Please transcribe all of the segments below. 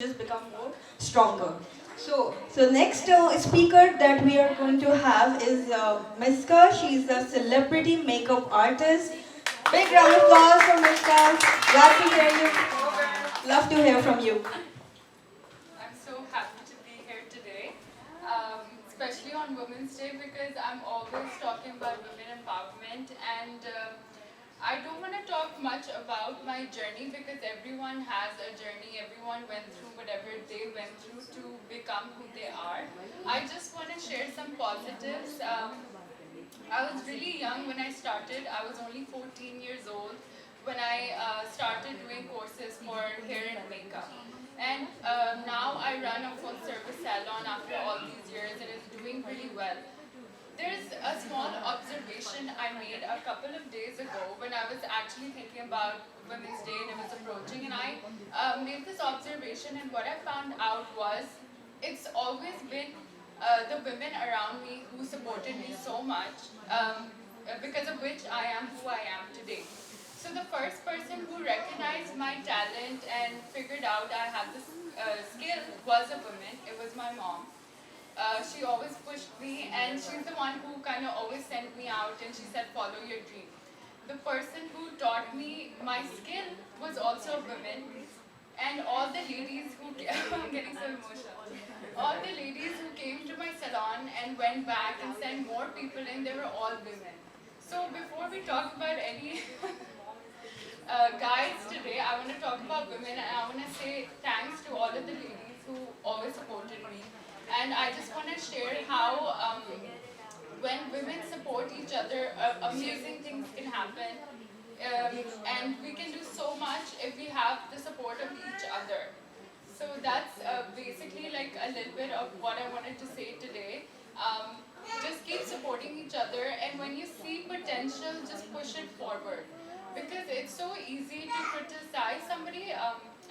just become more stronger. So next speaker that we are going to have is Miska. She's a celebrity makeup artist. Big round of applause for Miska. Glad to hear you. Love to hear from you. I'm so happy to be here today, especially on Women's Day because I'm always talking about women empowerment and I don't want to talk much about my journey because everyone has a journey, everyone went through whatever they went through to become who they are. I just want to share some positives. I was really young when I started. I was only 14 years old when I started doing courses for hair and makeup. And now I run a full service salon after all these years and it's doing really well. There's a small observation I made a couple of days ago when I was actually thinking about Women's Day and it was approaching, and I made this observation, and what I found out was it's always been the women around me who supported me so much, because of which I am who I am today. So the first person who recognized my talent and figured out I had this skill was a woman. It was my mom. She always pushed me, and she's the one who kind of always sent me out and she said, follow your dream. The person who taught me my skill was also a woman, and all the ladies who I'm getting so emotional. All the ladies who came to my salon and went back and sent more people in, they were all women. So before we talk about any guys today, I want to talk about women, and I want to say thanks to all of the ladies who always supported me. And I just want to share how when women support each other, amazing things can happen. And we can do so much if we have the support of each other. So that's basically like a little bit of what I wanted to say today. Just keep supporting each other, and when you see potential, just push it forward. Because it's so easy to criticize somebody.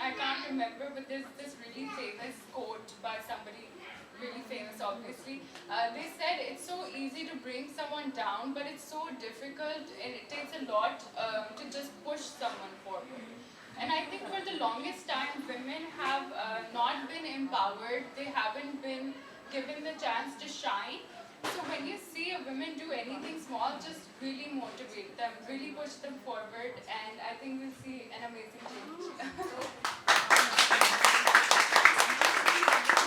I can't remember, but there's this really famous quote by somebody really famous, obviously. They said it's so easy to bring someone down, but it's so difficult and it takes a lot to just push someone forward. And I think for the longest time, women have not been empowered. They haven't been given the chance to shine. So when you see a woman do anything small, just really motivate them, really push them forward, and I think we'll see an amazing change.